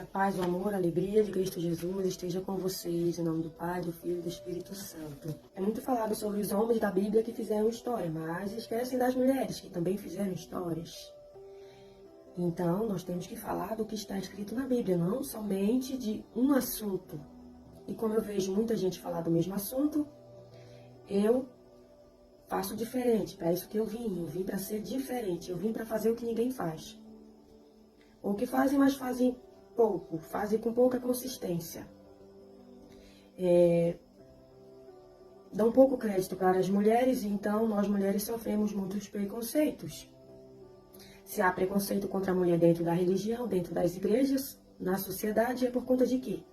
a paz, o amor, a alegria de Cristo Jesus esteja com vocês, em nome do Pai, do Filho e do Espírito Santo. É muito falado sobre os homens da Bíblia que fizeram história, mas esquecem das mulheres que também fizeram histórias. Então, nós temos que falar do que está escrito na Bíblia, não somente de um assunto. E como eu vejo muita gente falar do mesmo assunto, eu faço diferente. Para isso que eu vim para ser diferente, eu vim para fazer o que ninguém faz. Ou que fazem, mas fazem pouco, fazem com pouca consistência. Dão pouco crédito para as mulheres, então nós mulheres sofremos muitos preconceitos. Se há preconceito contra a mulher dentro da religião, dentro das igrejas, na sociedade, é por conta de quê?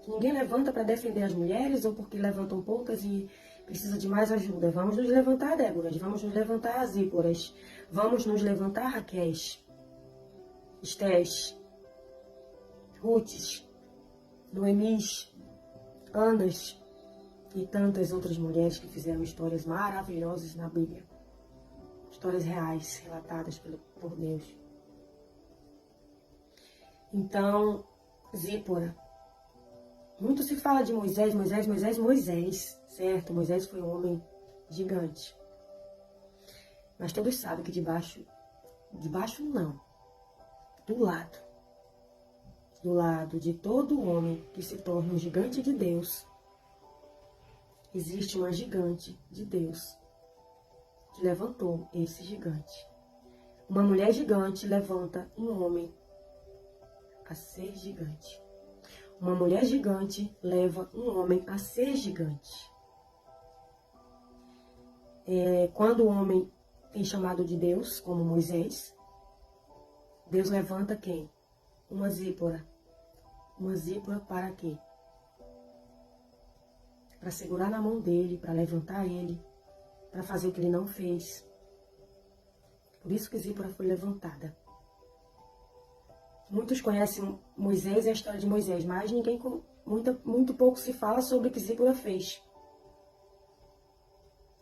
Ninguém levanta para defender as mulheres ou porque levantam poucas e precisa de mais ajuda. Vamos nos levantar, Déboras, vamos nos levantar, Zíporas, vamos nos levantar, Raquéis, Estés, Rutes, Noemis, Anas e tantas outras mulheres que fizeram histórias maravilhosas na Bíblia. Histórias reais, relatadas por Deus. Então, Zípora, muito se fala de Moisés, certo? Moisés foi um homem gigante. Mas todos sabem que debaixo não, do lado de todo homem que se torna um gigante de Deus, existe uma gigante de Deus que levantou esse gigante. Uma mulher gigante levanta um homem a ser gigante. Uma mulher gigante leva um homem a ser gigante. Quando o homem tem chamado de Deus, como Moisés, Deus levanta quem? Uma Zípora. Uma Zípora para quê? Para segurar na mão dele, para levantar ele, para fazer o que ele não fez. Por isso que Zípora foi levantada. Muitos conhecem Moisés e a história de Moisés, mas muito pouco se fala sobre o que Zípora fez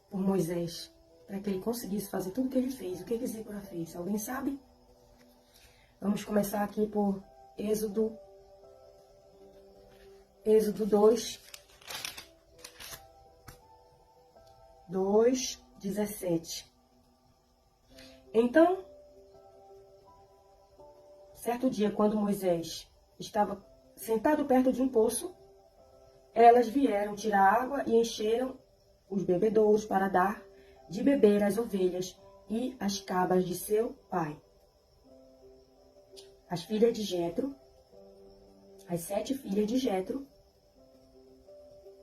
por Moisés, para que ele conseguisse fazer tudo o que ele fez. O que Zípora fez? Alguém sabe? Vamos começar aqui por Êxodo 2:17. Então, certo dia, quando Moisés estava sentado perto de um poço, elas vieram tirar água e encheram os bebedouros para dar de beber às ovelhas e às cabras de seu pai. As filhas de Jetro, as 7 filhas de Jetro,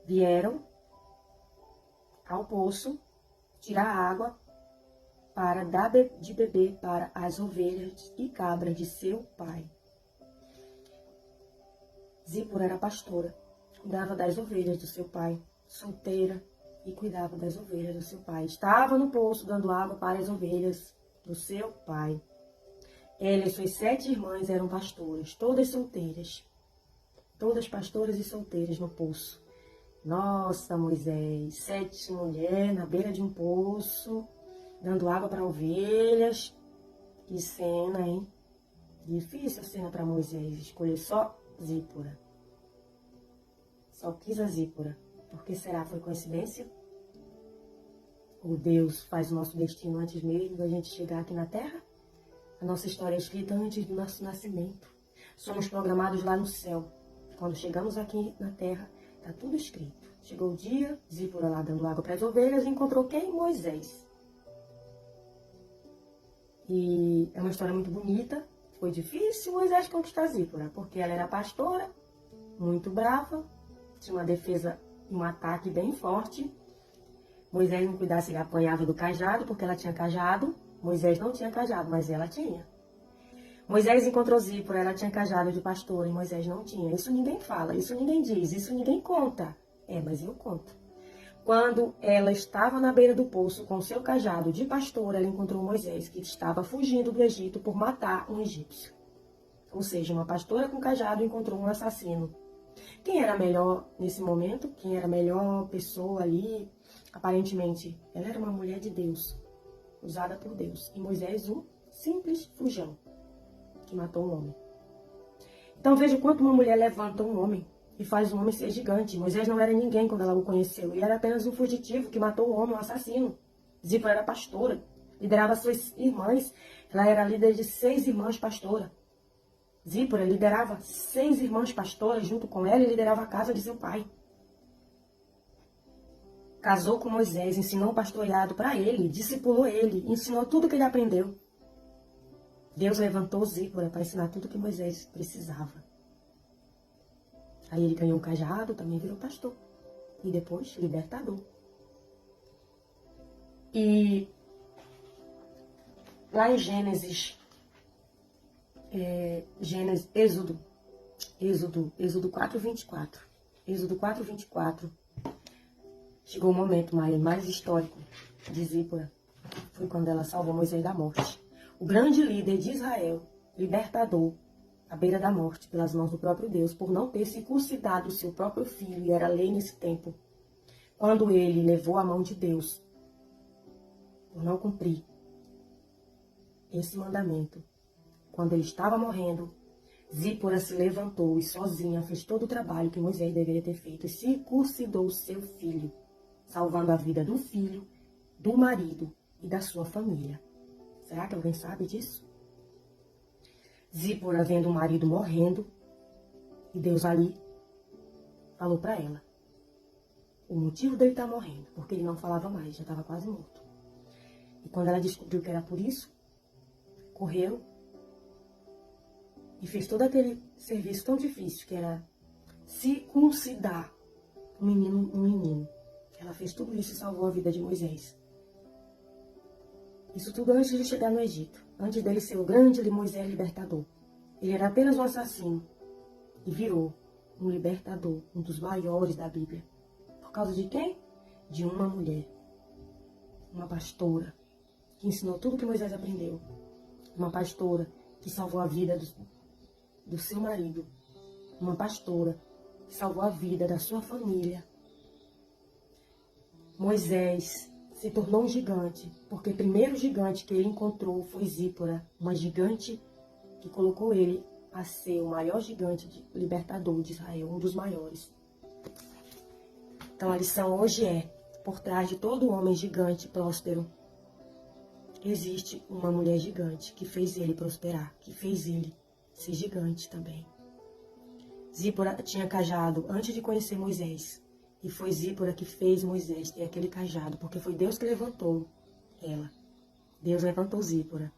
vieram ao poço tirar água para dar de beber para as ovelhas e cabras de seu pai. Zípora era pastora, cuidava das ovelhas do seu pai, solteira, e cuidava das ovelhas do seu pai. Estava no poço dando água para as ovelhas do seu pai. Ela e suas 7 irmãs eram pastoras, todas solteiras. Todas pastoras e solteiras no poço. Nossa, Moisés, 7 mulheres na beira de um poço, dando água para ovelhas. Que cena, hein? Difícil a cena para Moisés, escolher só Zípora. Só quis a Zípora. Por que será? Foi coincidência? Ou Deus faz o nosso destino antes mesmo da gente chegar aqui na Terra? A nossa história é escrita antes do nosso nascimento. Somos programados lá no céu. Quando chegamos aqui na Terra, está tudo escrito. Chegou o dia, Zípora lá dando água para as ovelhas, encontrou quem? Moisés. E é uma história muito bonita. Foi difícil Moisés conquistar Zípora, porque ela era pastora, muito brava, tinha uma defesa e um ataque bem forte. Moisés não cuidasse, ele apanhava do cajado, porque ela tinha cajado. Moisés não tinha cajado, mas ela tinha. Moisés encontrou Zípora, ela tinha cajado de pastora e Moisés não tinha. Isso ninguém fala, isso ninguém diz, isso ninguém conta. Mas eu conto. Quando ela estava na beira do poço com seu cajado de pastora, ela encontrou Moisés, que estava fugindo do Egito por matar um egípcio. Ou seja, uma pastora com cajado encontrou um assassino. Quem era melhor nesse momento? Quem era a melhor pessoa ali? Aparentemente, ela era uma mulher de Deus, usada por Deus. E Moisés, um simples fujão, que matou um homem. Então veja o quanto uma mulher levanta um homem e faz um homem ser gigante. Moisés não era ninguém quando ela o conheceu. E era apenas um fugitivo que matou o homem, um assassino. Zípora era pastora, liderava suas irmãs. Ela era líder de 6 irmãs pastoras. Zípora liderava 6 irmãs pastoras junto com ela e liderava a casa de seu pai. Casou com Moisés, ensinou o pastoreado para ele, discipulou ele, ensinou tudo que ele aprendeu. Deus levantou Zípora para ensinar tudo que Moisés precisava. Aí ele ganhou um cajado, também virou pastor. E depois, libertador. E lá em Êxodo 4:24. Êxodo 4:24. Chegou o momento mais histórico de Zípora. Foi quando ela salvou Moisés da morte. O grande líder de Israel, libertador, à beira da morte, pelas mãos do próprio Deus, por não ter circuncidado o seu próprio filho, e era lei nesse tempo. Quando ele levou a mão de Deus, por não cumprir esse mandamento, quando ele estava morrendo, Zípora se levantou e sozinha fez todo o trabalho que Moisés deveria ter feito e circuncidou o seu filho, salvando a vida do filho, do marido e da sua família. Será que alguém sabe disso? Zípora vendo o marido morrendo, e Deus ali falou para ela o motivo dele estar morrendo, porque ele não falava mais, já estava quase morto. E quando ela descobriu que era por isso, correu e fez todo aquele serviço tão difícil, que era circuncidar um menino. Ela fez tudo isso e salvou a vida de Moisés. Isso tudo antes de chegar no Egito, antes dele ser o grande Moisés libertador. Ele era apenas um assassino e virou um libertador, um dos maiores da Bíblia. Por causa de quem? De uma mulher, uma pastora, que ensinou tudo que Moisés aprendeu. Uma pastora que salvou a vida do seu marido. Uma pastora que salvou a vida da sua família. Moisés se tornou um gigante, porque o primeiro gigante que ele encontrou foi Zípora, uma gigante que colocou ele a ser o maior gigante libertador de Israel, um dos maiores. Então a lição hoje é, por trás de todo homem gigante próspero, existe uma mulher gigante que fez ele prosperar, que fez ele ser gigante também. Zípora tinha cajado antes de conhecer Moisés. E foi Zípora que fez Moisés ter aquele cajado, porque foi Deus que levantou ela. Deus levantou Zípora